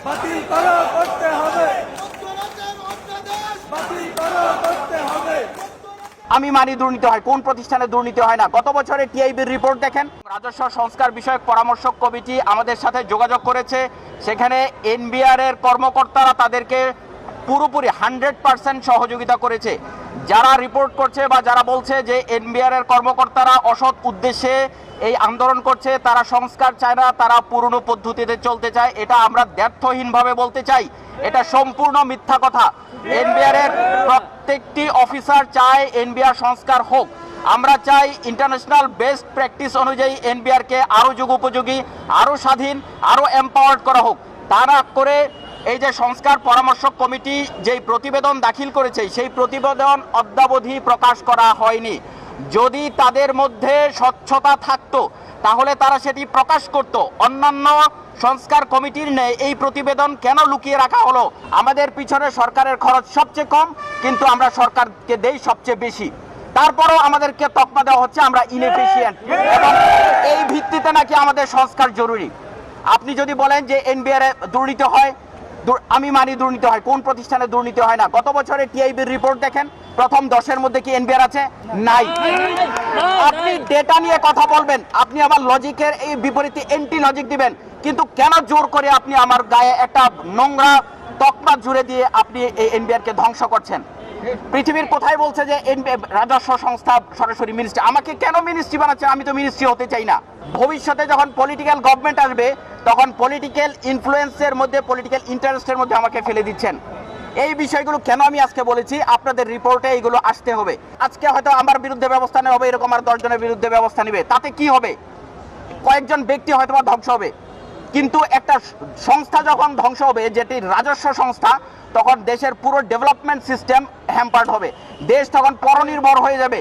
বাতিল করো, করতে হবে। বাতিল করো, করতে হবে। আমি মানি দুর্নীতি হয়, কোন প্রতিষ্ঠানে দুর্নীতি হয় না? গত বছরে টিআইবির রিপোর্ট দেখেন, রাজস্ব সংস্কার বিষয়ক পরামর্শক কমিটি আমাদের সাথে যোগাযোগ করেছে। সেখানে এনবিআর এর কর্মকর্তারা তাদেরকে পুরোপুরি 100% সহযোগিতা করেছে। যারা রিপোর্ট করছে বা যারা বলছে যে এনবিআর এর কর্মকর্তারা অসৎ উদ্দেশ্যে এই আন্দোলন করছে, তারা সংস্কার চায় না, তারা পুরনো পদ্ধতিতে চলতে চায়, এটা আমরা দ্ব্যর্থহীনভাবে বলতে চাই। এটা সম্পূর্ণ মিথ্যা কথা। এনবিআর এর প্রত্যেকটি অফিসার চায় এনবিআর সংস্কার হোক। আমরা চাই ইন্টারন্যাশনাল বেস্ট প্র্যাকটিস অনুযায়ী এনবিআরকে আরও যুগোপযোগী, আরও স্বাধীন, আরও এম্পাওয়ার্ড করা হোক। তা না করে এই যে সংস্কার পরামর্শক কমিটি যেই প্রতিবেদন দাখিল করেছে, সেই প্রতিবেদন অদ্যাবধি প্রকাশ করা হয়নি। যদি তাদের মধ্যে স্বচ্ছতা থাকতো তাহলে তারা সেটি প্রকাশ করত। অন্যান্য সংস্কার কমিটির নেই এই প্রতিবেদন কেন লুকিয়ে রাখা হলো? আমাদের পিছনে সরকারের খরচ সবচেয়ে কম, কিন্তু আমরা সরকারকে দেই সবচেয়ে বেশি। তারপরও আমাদেরকে তকমা দেওয়া হচ্ছে আমরা ইনএফিশিয়েন্ট, এবং এই ভিত্তিতে নাকি আমাদের সংস্কার জরুরি। আপনি যদি বলেন যে এনবিআর এ দুর্নীতি হয়, আমি মানি দুর্নীতি হয়, কোন প্রতিষ্ঠানে দুর্নীতি হয় না? গত বছরে টিআইবির রিপোর্ট দেখেন, প্রথম 10-এর মধ্যে কি এনবিআর আছে? নাই। আপনি ডেটা নিয়ে কথা বলবেন, আপনি আবার লজিকের এই বিপরীতে এন্টি লজিক দিবেন, কিন্তু কেন জোর করে আপনি আমার গায়ে একটা নোংরা তকমা জুড়ে দিয়ে আপনি এই এনবিআর কে ধ্বংস করছেন? পৃথিবীর কোথায় বলছে যে রাজস্ব সংস্থা সরাসরি মিনিস্ট্রি? আমাকে কেন মিনিস্ট্রি বানাচ্ছেন? আমি তো মিনিস্ট্রি হতে চাই না। ভবিষ্যতে যখন পলিটিক্যাল গভর্নমেন্ট আসবে, তখন পলিটিক্যাল ইনফ্লুয়েন্সের মধ্যে, পলিটিক্যাল ইন্টারেস্টের মধ্যে আমাকে ফেলে দিচ্ছেন। এই বিষয়গুলো কেন আমি আজকে বলেছি আপনাদের রিপোর্টে এইগুলো আসতে হবে। আজকে হয়তো আমার বিরুদ্ধে ব্যবস্থা নেওয়া হবে, এরকম আর 10 জনের বিরুদ্ধে ব্যবস্থা নেবে, তাতে কি হবে? কয়েকজন ব্যক্তি হয়তো ধ্বংস হবে, কিন্তু একটা সংস্থা যখন ধ্বংস হবে, যেটি রাজস্ব সংস্থা, তখন দেশের পুরো ডেভেলপমেন্ট সিস্টেম হ্যাম্পার্ড হবে। দেশ তখন পরনির্ভর হয়ে যাবে।